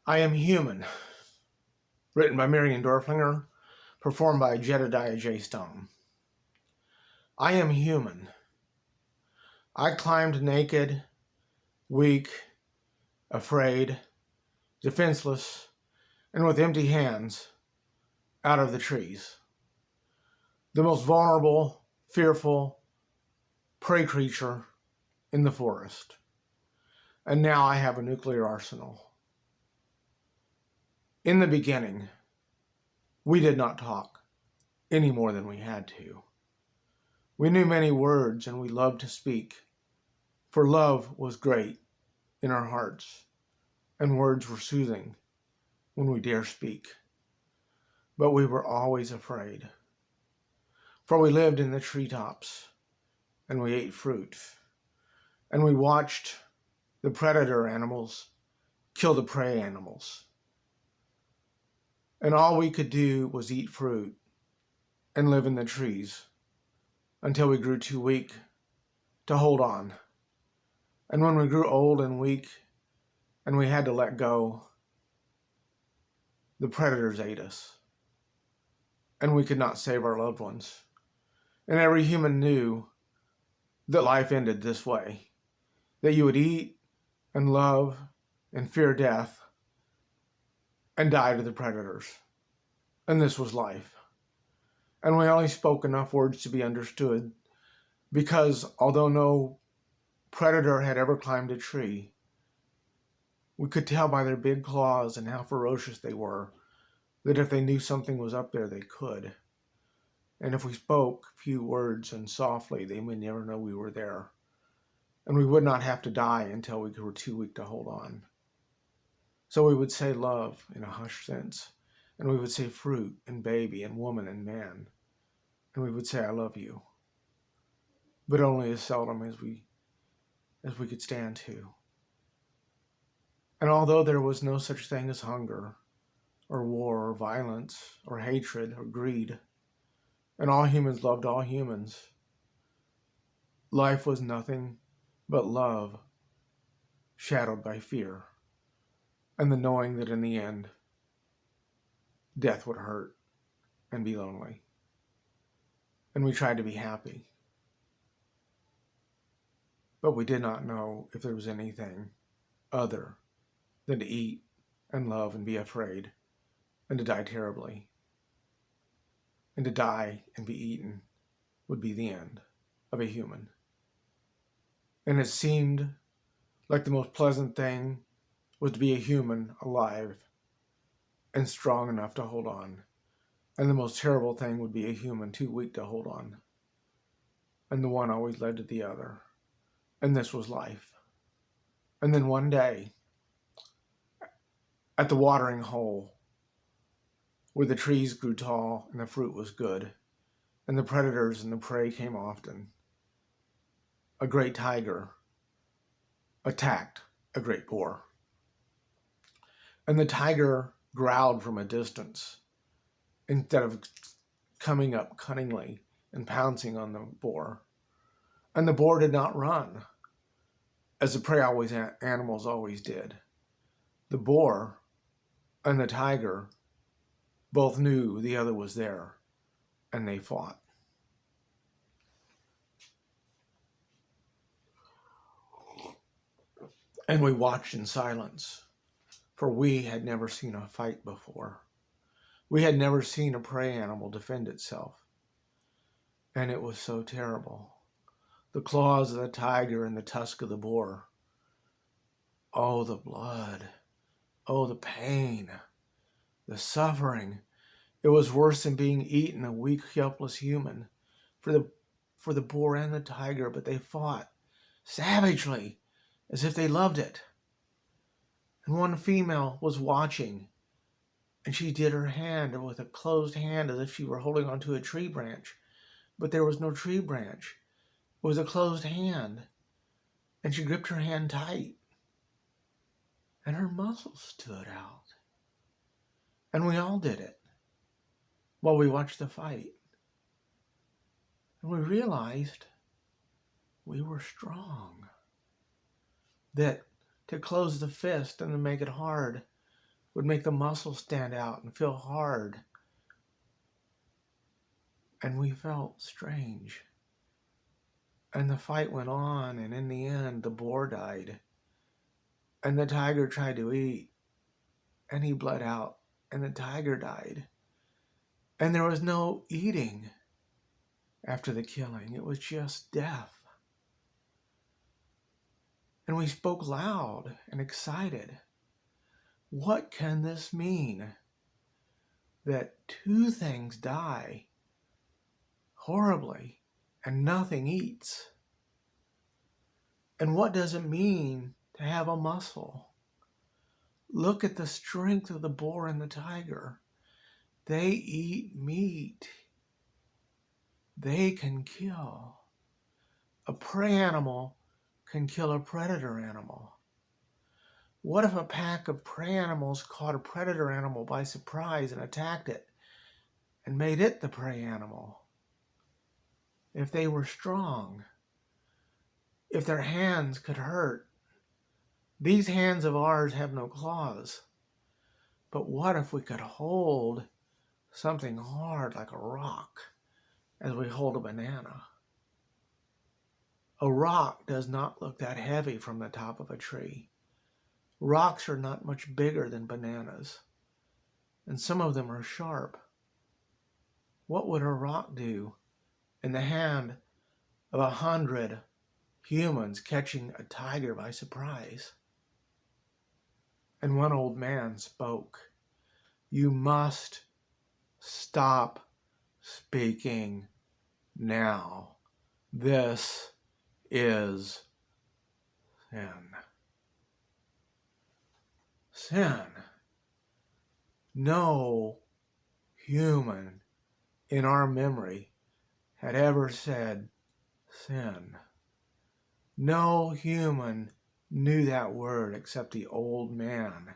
I Am Human, written by Marion Doerflinger, performed by Jedadiah J. Stone. I am human. I climbed naked, weak, afraid, defenseless, and with empty hands out of the trees. The most vulnerable, fearful, prey creature in the forest. And now I have a nuclear arsenal. In the beginning, we did not talk any more than we had to. We knew many words and we loved to speak, for love was great in our hearts, and words were soothing when we dare speak. But we were always afraid, for we lived in the treetops, and we ate fruit, and we watched the predator animals kill the prey animals. And all we could do was eat fruit and live in the trees until we grew too weak to hold on. And when we grew old and weak and we had to let go, the predators ate us. And we could not save our loved ones. And every human knew that life ended this way, that you would eat and love and fear death and die to the predators. And this was life. And we only spoke enough words to be understood, because although no predator had ever climbed a tree, we could tell by their big claws and how ferocious they were that if they knew something was up there, they could. And if we spoke few words and softly, they would never know we were there. And we would not have to die until we were too weak to hold on. So we would say love in a hushed sense, and we would say fruit and baby and woman and man, and we would say I love you, but only as seldom as we could stand to. And although there was no such thing as hunger or war or violence or hatred or greed, and all humans loved all humans, life was nothing but love shadowed by fear, and the knowing that in the end, death would hurt and be lonely. And we tried to be happy. But we did not know if there was anything other than to eat and love and be afraid and to die terribly. And to die and be eaten would be the end of a human. And it seemed like the most pleasant thing was to be a human alive and strong enough to hold on. And the most terrible thing would be a human too weak to hold on. And the one always led to the other. And this was life. And then one day, at the watering hole, where the trees grew tall and the fruit was good, and the predators and the prey came often, a great tiger attacked a great boar. And the tiger growled from a distance instead of coming up cunningly and pouncing on the boar. And the boar did not run, as the animals always did. The boar and the tiger both knew the other was there, and they fought. And we watched in silence, for we had never seen a fight before. We had never seen a prey animal defend itself. And it was so terrible. The claws of the tiger and the tusk of the boar. Oh, the blood. Oh, the pain. The suffering. It was worse than being eaten, a weak, helpless human, for the boar and the tiger, but they fought savagely, as if they loved it. And one female was watching, and she did her hand with a closed hand as if she were holding onto a tree branch. But there was no tree branch. It was a closed hand. And she gripped her hand tight. And her muscles stood out. And we all did it while we watched the fight. And we realized we were strong. That to close the fist and to make it hard would make the muscles stand out and feel hard. And we felt strange. And the fight went on, and in the end, the boar died. And the tiger tried to eat, and he bled out, and the tiger died. And there was no eating after the killing. It was just death. And we spoke loud and excited. What can this mean? That two things die horribly and nothing eats? And what does it mean to have a muscle? Look at the strength of the boar and the tiger. They eat meat. They can kill. A prey animal can kill a predator animal. What if a pack of prey animals caught a predator animal by surprise and attacked it and made it the prey animal? If they were strong, if their hands could hurt. These hands of ours have no claws. But what if we could hold something hard like a rock as we hold a banana? A rock does not look that heavy from the top of a tree. Rocks are not much bigger than bananas, and some of them are sharp. What would a rock do in the hand of 100 humans catching a tiger by surprise? And one old man spoke. You must stop speaking now. This is sin. Sin. No human in our memory had ever said sin. No human knew that word except the old man,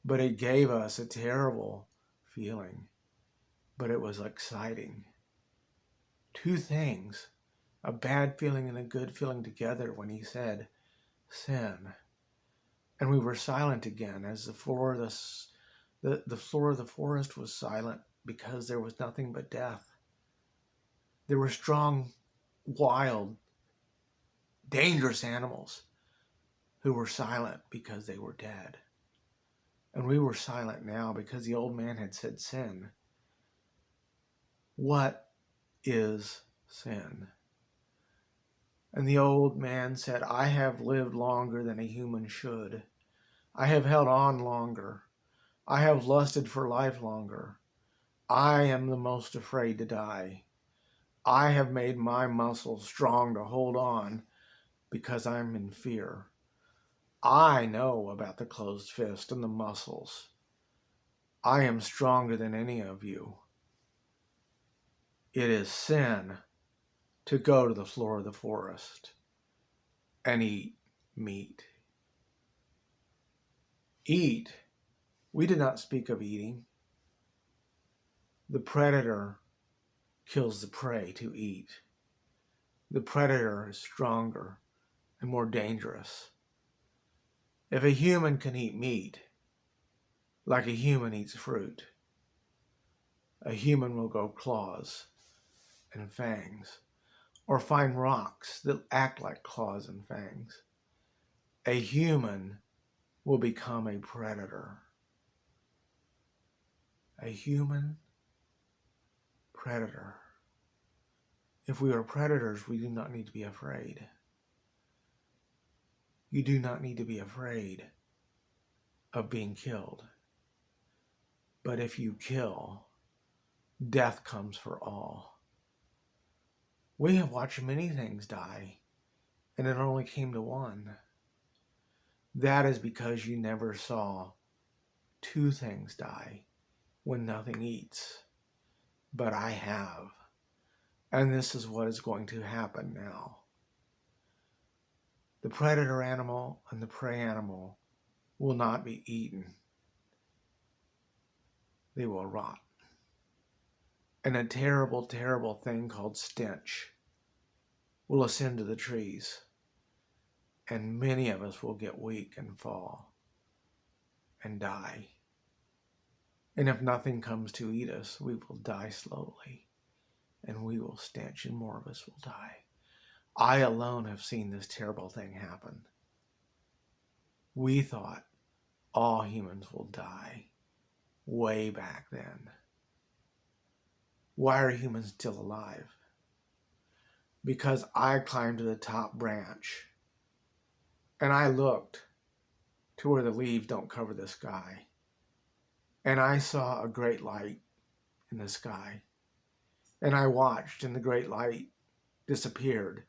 but it gave us a terrible feeling, but it was exciting. Two things, a bad feeling and a good feeling together when he said sin. And we were silent again as the floor of the forest was silent because there was nothing but death. There were strong, wild, dangerous animals who were silent because they were dead. And we were silent now because the old man had said sin. What is sin? And the old man said, I have lived longer than a human should. I have held on longer. I have lusted for life longer. I am the most afraid to die. I have made my muscles strong to hold on because I'm in fear. I know about the closed fist and the muscles. I am stronger than any of you. It is sin to go to the floor of the forest and eat meat. Eat. We did not speak of eating. The predator kills the prey to eat. The predator is stronger and more dangerous. If a human can eat meat, like a human eats fruit, a human will grow claws and fangs, or find rocks that act like claws and fangs. A human will become a predator. A human predator. If we are predators, we do not need to be afraid. You do not need to be afraid of being killed. But if you kill, death comes for all. We have watched many things die, and it only came to one. That is because you never saw two things die when nothing eats. But I have. And this is what is going to happen now. The predator animal and the prey animal will not be eaten. They will rot. And a terrible, terrible thing called stench will ascend to the trees. And many of us will get weak and fall and die. And if nothing comes to eat us, we will die slowly, and we will stench, and more of us will die. I alone have seen this terrible thing happen. We thought all humans will die way back then. Why are humans still alive? Because I climbed to the top branch and I looked to where the leaves don't cover the sky. And I saw a great light in the sky. And I watched, and the great light disappeared.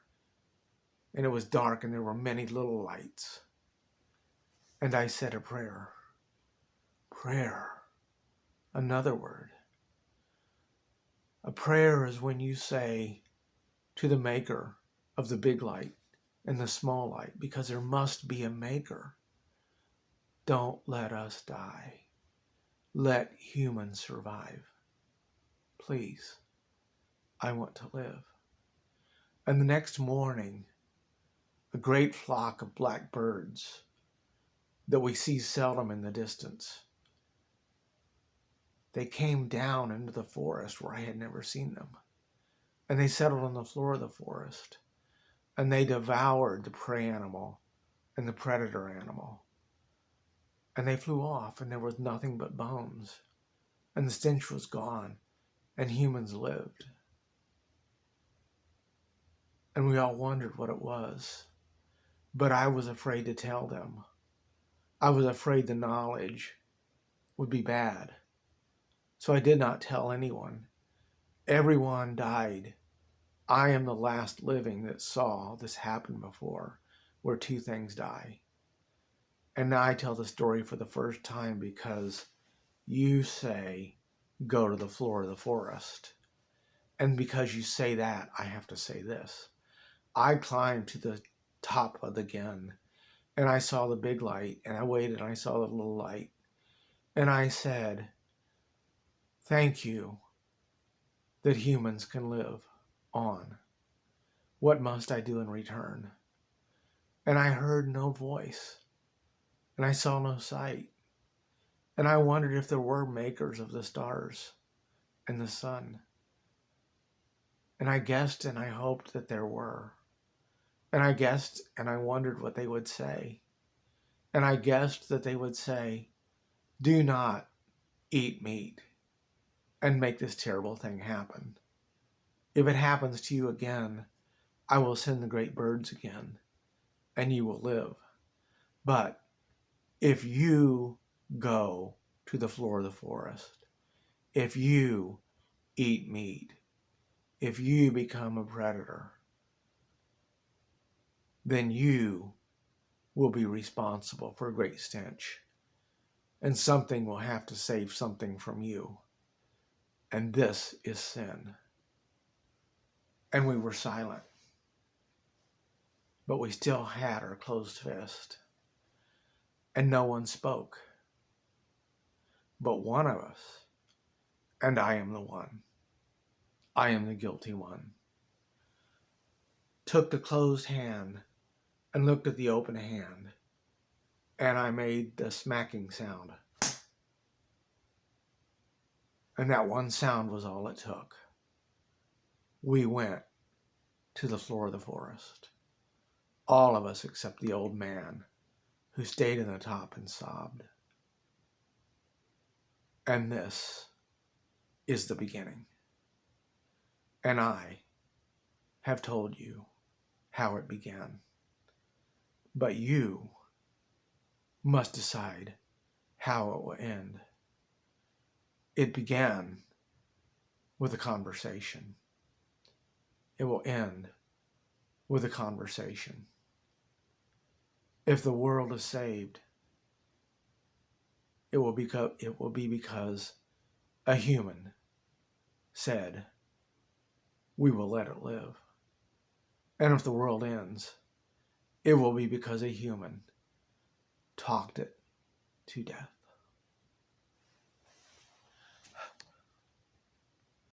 And it was dark, and there were many little lights. And I said a prayer. Prayer. Another word. A prayer is when you say to the maker of the big light and the small light, because there must be a maker, don't let us die. Let humans survive. Please, I want to live. And the next morning, a great flock of black birds that we see seldom in the distance, they came down into the forest where I had never seen them. And they settled on the floor of the forest. And they devoured the prey animal and the predator animal. And they flew off, and there was nothing but bones. And the stench was gone, and humans lived. And we all wondered what it was. But I was afraid to tell them. I was afraid the knowledge would be bad. So I did not tell anyone. Everyone died. I am the last living that saw this happen before, where two things die. And now I tell the story for the first time because you say, go to the floor of the forest. And because you say that, I have to say this. I climbed to the top of the gun, and I saw the big light, and I waited, and I saw the little light. And I said, thank you that humans can live on. What must I do in return? And I heard no voice, and I saw no sight. And I wondered if there were makers of the stars and the sun. And I guessed and I hoped that there were. And I guessed and I wondered what they would say. And I guessed that they would say, do not eat meat and make this terrible thing happen. If it happens to you again, I will send the great birds again, and you will live. But if you go to the floor of the forest, if you eat meat, if you become a predator, then you will be responsible for a great stench. And something will have to save something from you. And this is sin. And we were silent. But we still had our closed fist. And no one spoke. But one of us, and I am the one, I am the guilty one, took the closed hand and looked at the open hand, and I made the smacking sound. And that one sound was all it took. We went to the floor of the forest. All of us except the old man who stayed in the top and sobbed. And this is the beginning. And I have told you how it began. But you must decide how it will end. It began with a conversation. It will end with a conversation. If the world is saved, it will be because a human said, we will let it live. And if the world ends, it will be because a human talked it to death.